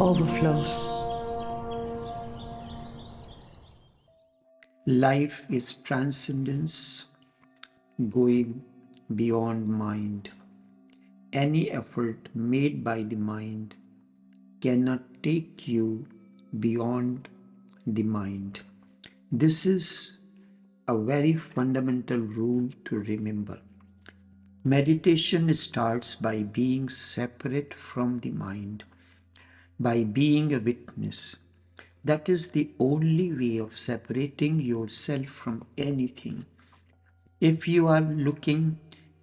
Overflows. Life is transcendence, going beyond mind. Any effort made by the mind cannot take you beyond the mind. This is a very fundamental rule to remember. Meditation starts by being separate from the mind, by being a witness. That is the only way of separating yourself from anything. If you are looking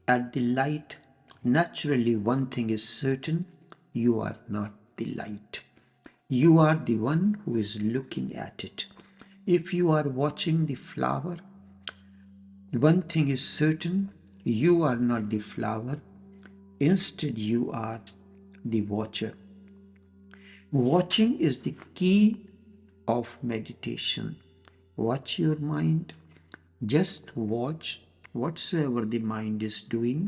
at the light, naturally one thing is certain: you are not the light. You are the one who is looking at it. If you are watching the flower, one thing is certain: you are not the flower. Instead, you are the watcher. Watching is the key of meditation. Watch your mind. Just watch whatsoever the mind is doing.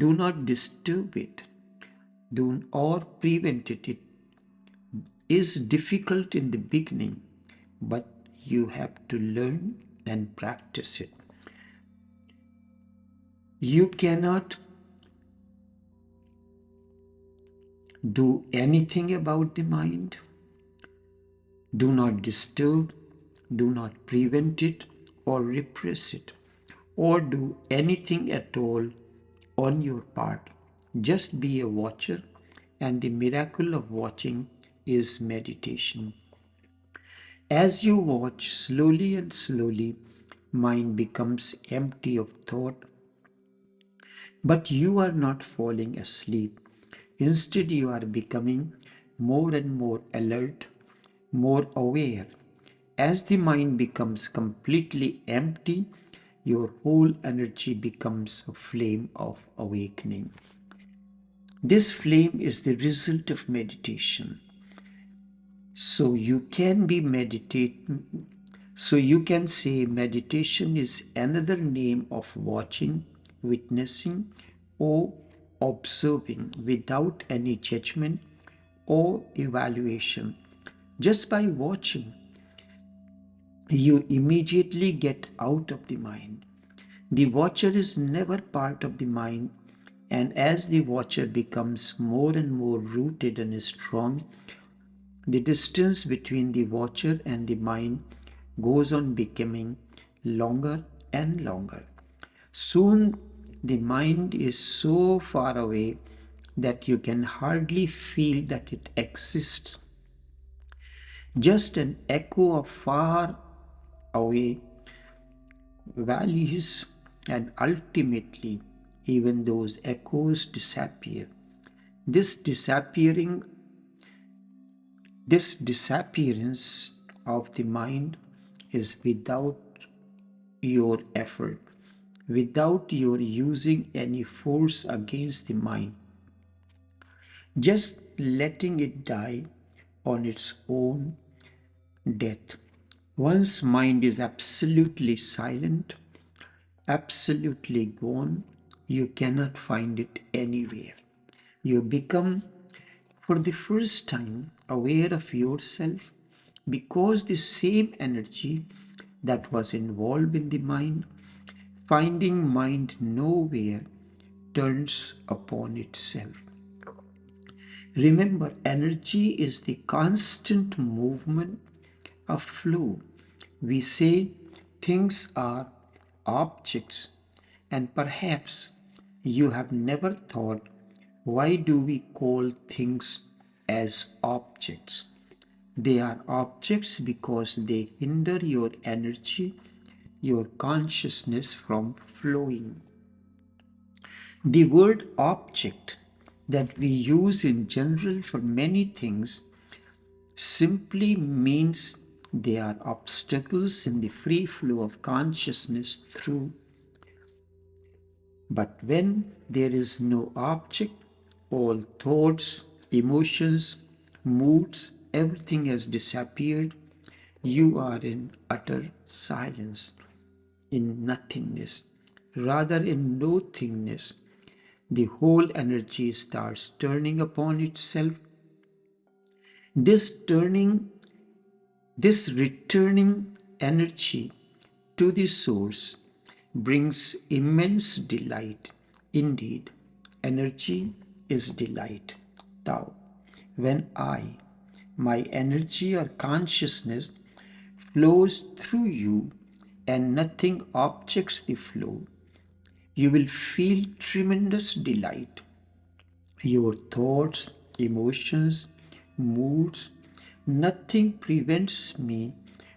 Do not disturb it. Do or prevent it. It is difficult in the beginning, but you have to learn and practice it. You cannot do anything about the mind. Do not disturb, do not prevent it or repress it, or do anything at all on your part. Just be a watcher, and the miracle of watching is meditation. As you watch, slowly and slowly, mind becomes empty of thought, but you are not falling asleep. Instead, you are becoming more and more alert, more aware. As the mind becomes completely empty, your whole energy becomes a flame of awakening. This flame is the result of meditation. So you can say meditation is another name of watching, witnessing, or observing without any judgment or evaluation. Just by watching, you immediately get out of the mind. The watcher is never part of the mind, and as the watcher becomes more and more rooted and strong, the distance between the watcher and the mind goes on becoming longer and longer. Soon the mind is so far away that you can hardly feel that it exists. Just an echo of far away valleys, and ultimately even those echoes disappear. This disappearing This disappearance of the mind is without your effort, without your using any force against the mind, just letting it die on its own death. Once mind is absolutely silent, absolutely gone, you cannot find it anywhere. You become, for the first time, aware of yourself, because the same energy that was involved in the mind, finding mind nowhere, turns upon itself. Remember, energy is the constant movement of flow. We say things are objects, and perhaps you have never thought, why do we call things as objects? They are objects because they hinder your energy, your consciousness from flowing. The word object that we use in general for many things simply means they are obstacles in the free flow of consciousness through. But when there is no object, all thoughts, emotions, moods, everything has disappeared. You are in utter silence, in nothingness, rather in nothingness. The whole energy starts turning upon itself. This turning, this returning energy to the source brings immense delight. Indeed, energy is delight. Tao. When my energy or consciousness flows through you and nothing objects the flow, you will feel tremendous delight. Your thoughts, emotions, moods, nothing prevents me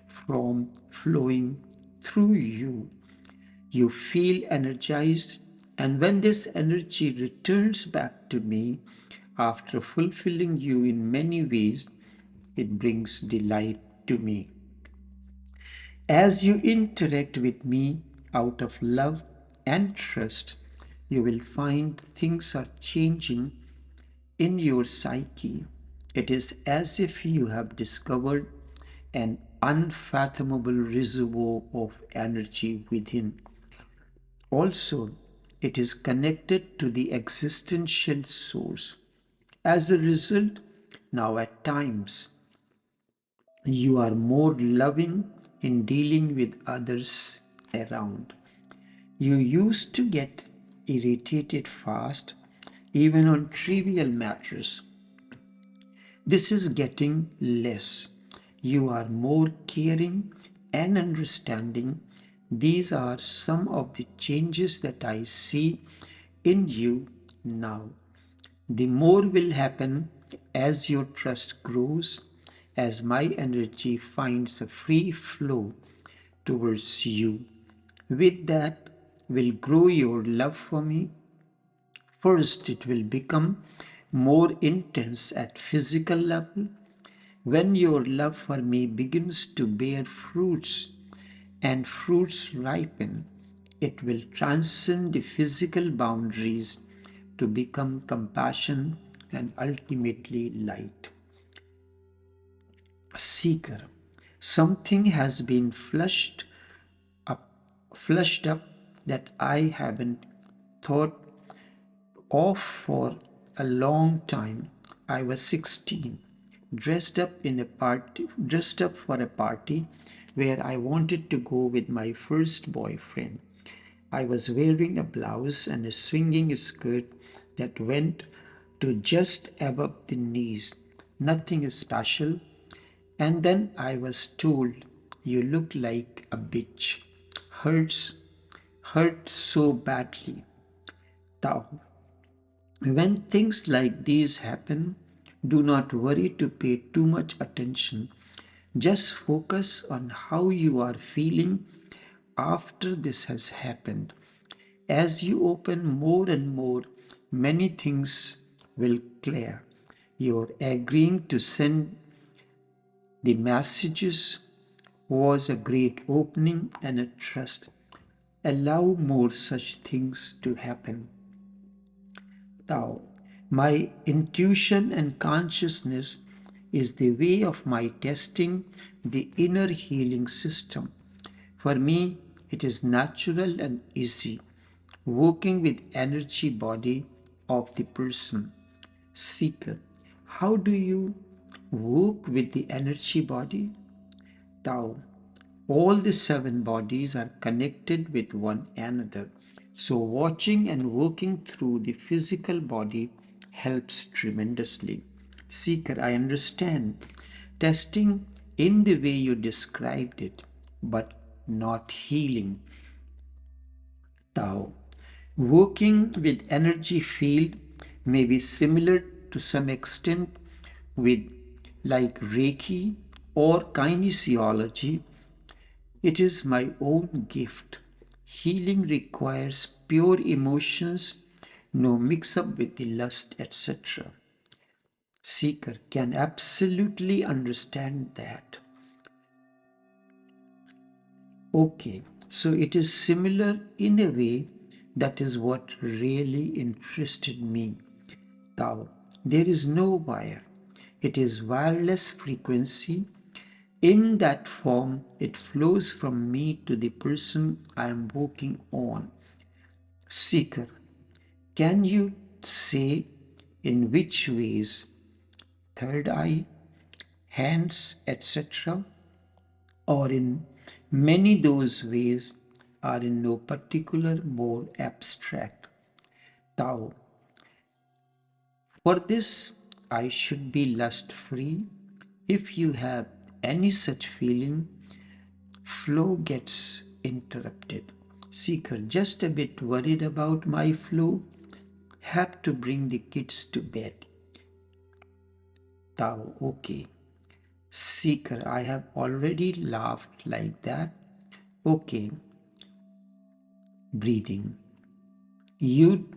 from flowing through you. You feel energized, and when this energy returns back to me after fulfilling you in many ways, it brings delight to me. As you interact with me out of love and trust, you will find things are changing in your psyche. It is as if you have discovered an unfathomable reservoir of energy within. Also, it is connected to the existential source. As a result, now at times, you are more loving in dealing with others around. You used to get irritated fast, even on trivial matters. This is getting less. You are more caring and understanding. These are some of the changes that I see in you now. The more will happen as your trust grows, as my energy finds a free flow towards you. With that will grow your love for me. First, it will become more intense at physical level. When your love for me begins to bear fruits and fruits ripen, it will transcend the physical boundaries to become compassion and ultimately light. Seeker, something has been up, flushed up that I haven't thought off for a long time. I was 16, dressed up for a party where I wanted to go with my first boyfriend. I was wearing a blouse and a swinging skirt that went to just above the knees. Nothing special. And then I was told, "You look like a bitch." Hurts, hurt so badly. Tao. When things like these happen, do not worry to pay too much attention. Just focus on how you are feeling after this has happened. As you open more and more, many things will clear. Your agreeing to send the messages was a great opening and a trust. Allow more such things to happen. Tao. My intuition and consciousness is the way of my testing the inner healing system. For me, it is natural and easy, working with energy body of the person. Seeker, how do you work with the energy body? Tao. All the seven bodies are connected with one another. So, watching and working through the physical body helps tremendously. Seeker, I understand. Testing in the way you described it, but not healing. Tao. Working with energy field may be similar to some extent with like Reiki or kinesiology. It is my own gift. Healing requires pure emotions, no mix up with the lust, etc. Seeker can absolutely understand that. Okay, so it is similar in a way. That is what really interested me. Tao, there is no wire. It is wireless frequency. In that form, it flows from me to the person I am working on. Seeker, can you say in which ways? Third eye, hands, etc., or in many those ways are in no particular more abstract. Tao. For this, I should be lust free. If you have any such feeling, flow gets interrupted. Seeker, just a bit worried about my flow. Have to bring the kids to bed. Tao, okay. Seeker, I have already laughed like that. Okay. Breathing. You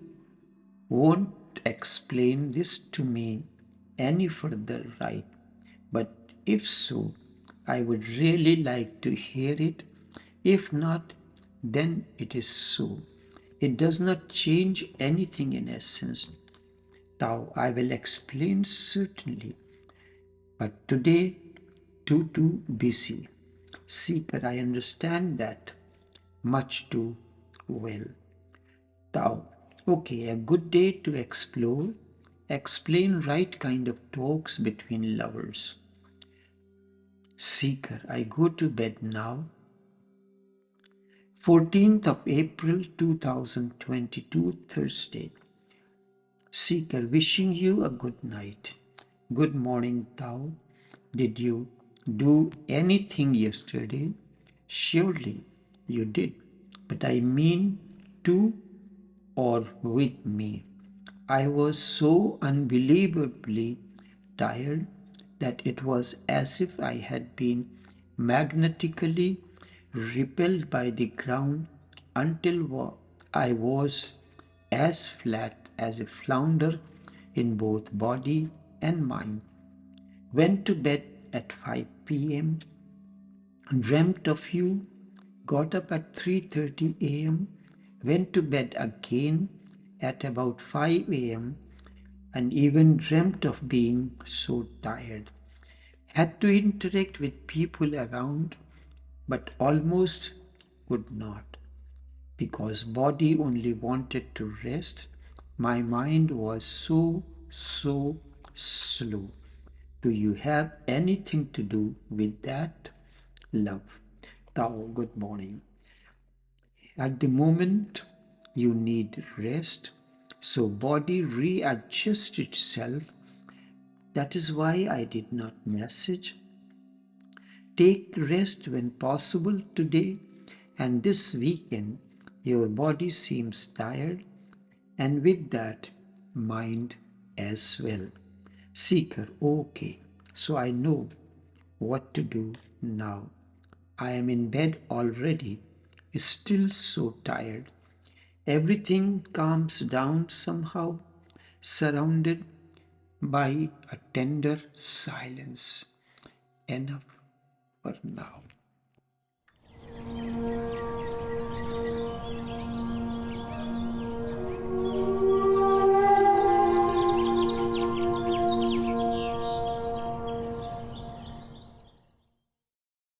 won't explain this to me any further, right? But if so, I would really like to hear it. If not, then it is so. It does not change anything in essence. Tao, I will explain certainly. But today, too busy. Seeker, I understand that much too well. Tao, okay, a good day to explore. Explain right kind of talks between lovers. Seeker, I go to bed now. 14th of April 2022, Thursday. Seeker, wishing you a good night. Good morning, Tao. Did you do anything yesterday? Surely you did, but I mean to or with me. I was so unbelievably tired that it was as if I had been magnetically repelled by the ground until I was as flat as a flounder in both body and mind. Went to bed at 5 p.m., dreamt of you, got up at 3:30 a.m., went to bed again at about 5 a.m., and even dreamt of being so tired. Had to interact with people around, but almost could not, because body only wanted to rest. My mind was so slow. Do you have anything to do with that? Love. Tao, good morning. At the moment, you need rest, so body readjusts itself. That is why I did not message. Take rest when possible today and this weekend. Your body seems tired, and with that, mind as well. Seeker, okay, so I know what to do now. I am in bed already, still so tired. Everything calms down somehow, surrounded by a tender silence. Enough for now.